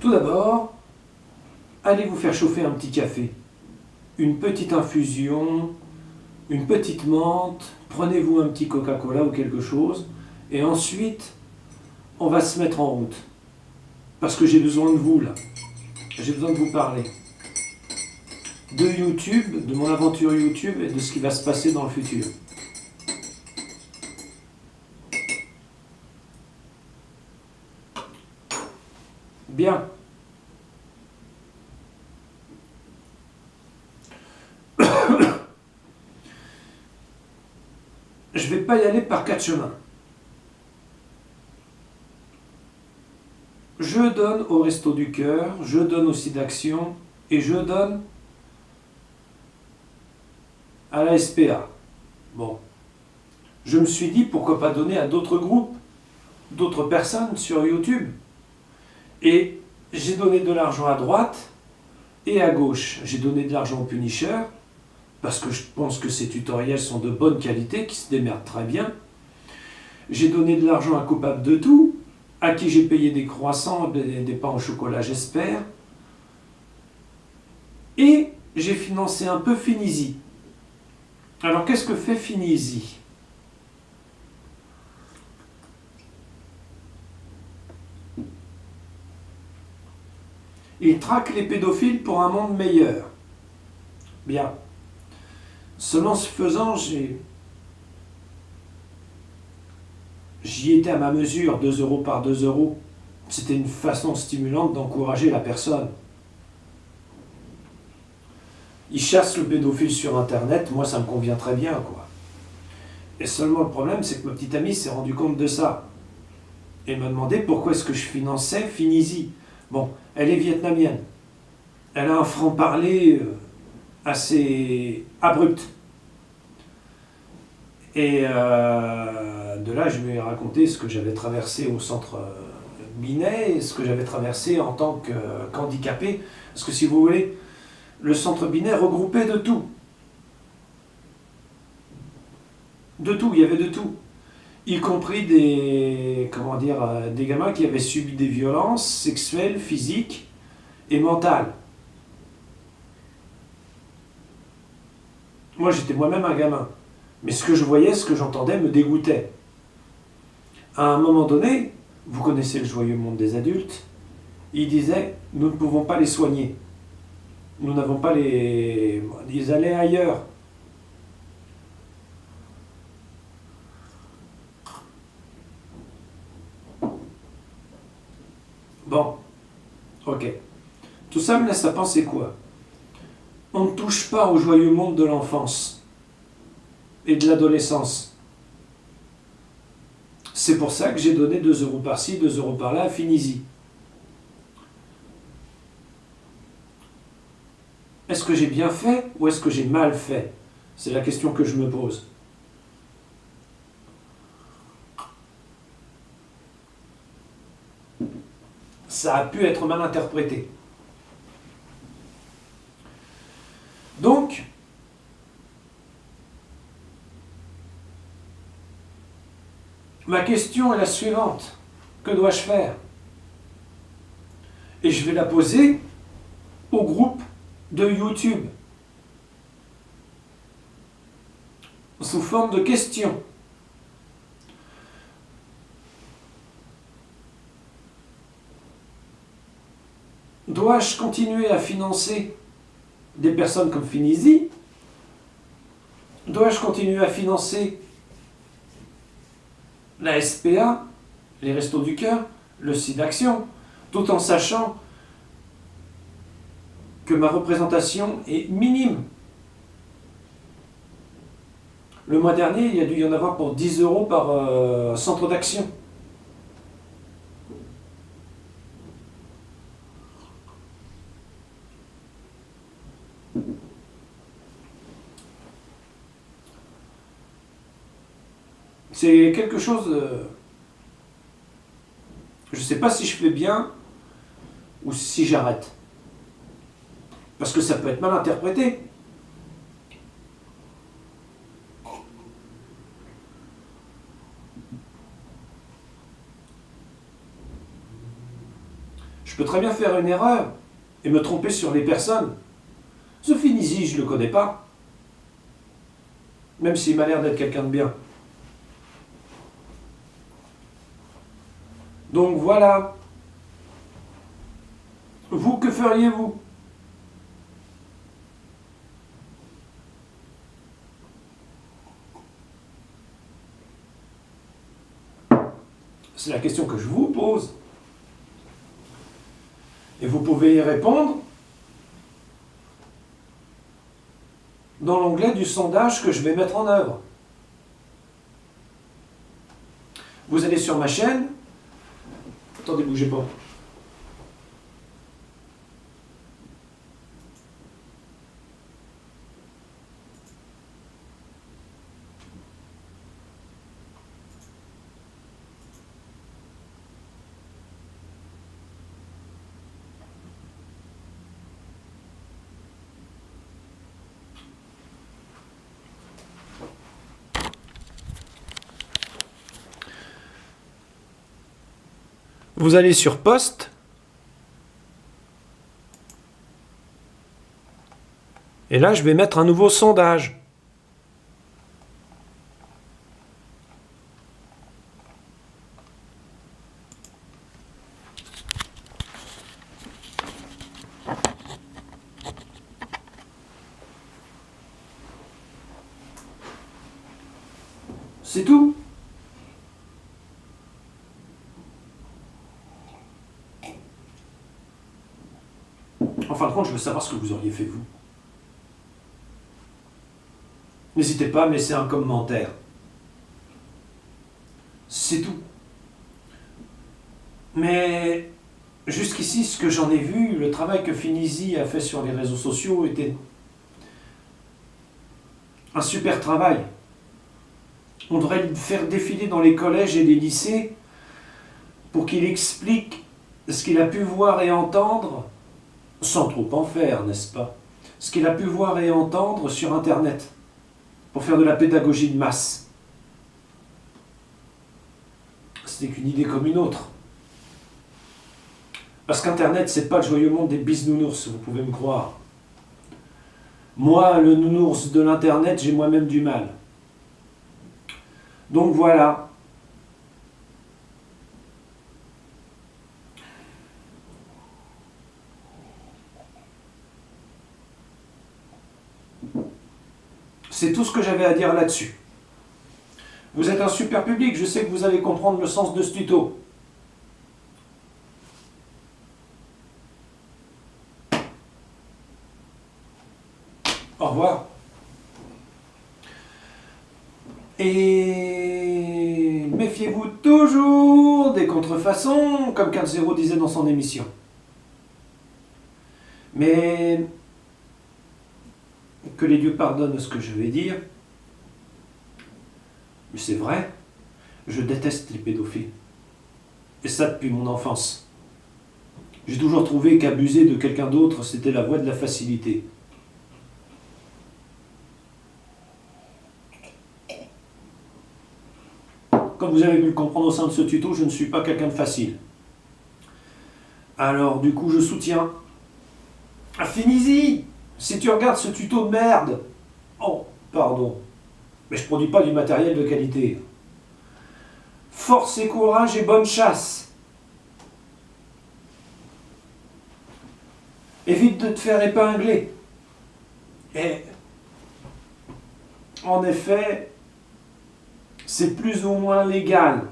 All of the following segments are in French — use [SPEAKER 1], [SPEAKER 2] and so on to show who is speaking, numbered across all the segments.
[SPEAKER 1] Tout d'abord, allez vous faire chauffer un petit café, une petite infusion, une petite menthe, prenez-vous un petit Coca-Cola ou quelque chose, et ensuite, on va se mettre en route. Parce que j'ai besoin de vous là, j'ai besoin de vous parler. De YouTube, de mon aventure YouTube et de ce qui va se passer dans le futur. Bien. Je ne vais pas y aller par quatre chemins. Je donne au Resto du Cœur, je donne aussi d'Action et je donne à la SPA. Bon. Je me suis dit pourquoi pas donner à d'autres groupes, d'autres personnes sur YouTube. Et j'ai donné de l'argent à droite et à gauche. J'ai donné de l'argent au Punisher parce que je pense que ces tutoriels sont de bonne qualité, qui se démerdent très bien. J'ai donné de l'argent à Coupable de tout, à qui j'ai payé des croissants, des pains au chocolat, j'espère. Et j'ai financé un peu Finizy. Alors qu'est-ce que fait Finizy ? Il traque les pédophiles pour un monde meilleur. Bien. Seulement ce faisant, j'y étais à ma mesure, 2 euros par 2 euros. C'était une façon stimulante d'encourager la personne. Il chasse le pédophile sur Internet, moi ça me convient très bien, quoi. Et seulement le problème, c'est que ma petite amie s'est rendue compte de ça. Et m'a demandé pourquoi est-ce que je finançais Finizy. Bon, elle est vietnamienne. Elle a un franc-parler assez abrupt. Et de là, je lui ai raconté ce que j'avais traversé au centre Binet, et ce que j'avais traversé en tant qu'handicapé. Parce que si vous voulez, le centre Binet regroupait de tout. De tout, il y avait de tout. Y compris des gamins qui avaient subi des violences sexuelles, physiques et mentales. Moi, j'étais moi-même un gamin. Mais ce que je voyais, ce que j'entendais me dégoûtait. À un moment donné, vous connaissez le joyeux monde des adultes, il disait, nous ne pouvons pas les soigner. Nous n'avons pas les... Ils allaient ailleurs. Bon, ok. Tout ça me laisse à penser quoi ? On ne touche pas au joyeux monde de l'enfance et de l'adolescence. C'est pour ça que j'ai donné 2 euros par-ci, 2 euros par-là à Finizy. Est-ce que j'ai bien fait ou est-ce que j'ai mal fait ? C'est la question que je me pose. Ça a pu être mal interprété. Donc, ma question est la suivante. Que dois-je faire ? Et je vais la poser au groupe de YouTube, sous forme de questions. Dois-je continuer à financer des personnes comme Finizy ? Dois-je continuer à financer la SPA, les Restos du Cœur, le site d'Action, tout en sachant que ma représentation est minime. Le mois dernier, il y a dû y en avoir pour 10 euros par centre d'action. C'est quelque chose de... Je ne sais pas si je fais bien ou si j'arrête. Parce que ça peut être mal interprété. Je Je peux très bien faire une erreur et me tromper sur les personnes. Ce Finizzi, je ne le connais pas. Même s'il m'a l'air d'être quelqu'un de bien. Donc voilà. Vous, que feriez-vous? C'est la question que je vous pose. Et vous pouvez y répondre dans l'onglet du sondage que je vais mettre en œuvre. Vous allez sur ma chaîne. Attendez, bougez pas. Vous allez sur Post. Et là, je vais mettre un nouveau sondage. C'est tout. En fin de compte, je veux savoir ce que vous auriez fait, vous. N'hésitez pas à me laisser un commentaire. C'est tout. Mais jusqu'ici, ce que j'en ai vu, le travail que Finizzi a fait sur les réseaux sociaux était un super travail. On devrait le faire défiler dans les collèges et les lycées pour qu'il explique ce qu'il a pu voir et entendre, sans trop en faire, n'est-ce pas? Ce qu'il a pu voir et entendre sur Internet, pour faire de la pédagogie de masse. C'était qu'une idée comme une autre. Parce qu'Internet, c'est pas le joyeux monde des bisounours, vous pouvez me croire. Moi, le nounours de l'Internet, j'ai moi-même du mal. Donc voilà. C'est tout ce que j'avais à dire là-dessus. Vous êtes un super public, je sais que vous allez comprendre le sens de ce tuto. Au revoir. Et méfiez-vous toujours des contrefaçons, comme 4-0 disait dans son émission. Mais que les dieux pardonnent ce que je vais dire. Mais c'est vrai, je déteste les pédophiles. Et ça depuis mon enfance. J'ai toujours trouvé qu'abuser de quelqu'un d'autre, c'était la voie de la facilité. Comme vous avez pu le comprendre au sein de ce tuto, je ne suis pas quelqu'un de facile. Alors du coup, je soutiens. Finizzi, si tu regardes ce tuto de merde... Oh, pardon. Mais je produis pas du matériel de qualité. Force et courage et bonne chasse. Évite de te faire épingler. Et en effet, c'est plus ou moins légal.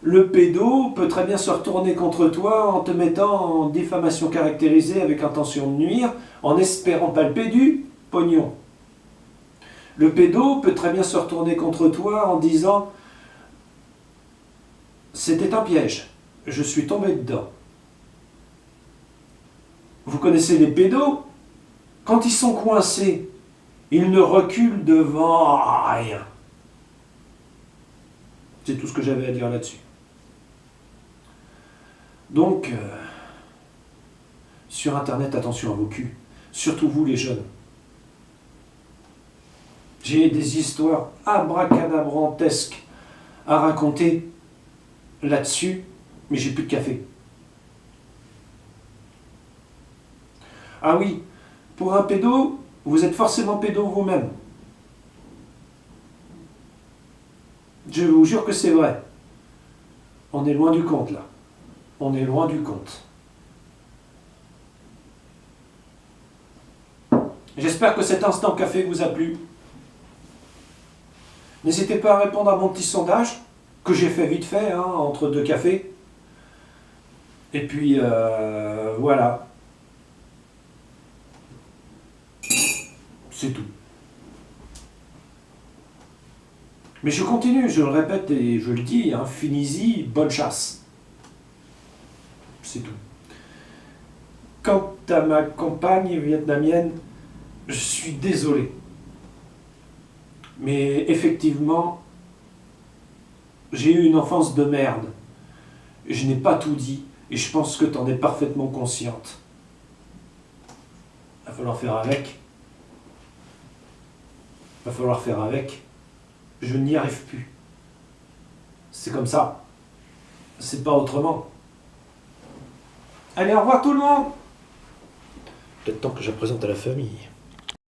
[SPEAKER 1] Le pédo peut très bien se retourner contre toi en te mettant en diffamation caractérisée avec intention de nuire, en espérant palper du pognon. Le pédo peut très bien se retourner contre toi en disant « C'était un piège, je suis tombé dedans ». Vous connaissez les pédos? Quand ils sont coincés, ils ne reculent devant rien. C'est tout ce que j'avais à dire là-dessus. Donc, sur Internet, attention à vos culs. Surtout vous les jeunes. J'ai des histoires abracadabrantesques à raconter là-dessus, mais j'ai plus de café. Ah oui, pour un pédo, vous êtes forcément pédo vous-même. Je vous jure que c'est vrai. On est loin du compte là. On est loin du compte. J'espère que cet instant café vous a plu. N'hésitez pas à répondre à mon petit sondage, que j'ai fait vite fait, hein, entre deux cafés. Et puis, voilà. C'est tout. Mais je continue, je le répète et je le dis, hein, finis-y, bonne chasse. C'est tout. Quant à ma compagne vietnamienne, je suis désolé. Mais effectivement, j'ai eu une enfance de merde. Je n'ai pas tout dit et je pense que tu en es parfaitement consciente. Va falloir faire avec. Va falloir faire avec. Je n'y arrive plus. C'est comme ça. C'est pas autrement. Allez, au revoir tout le monde.
[SPEAKER 2] Peut-être temps que je la présente à la famille.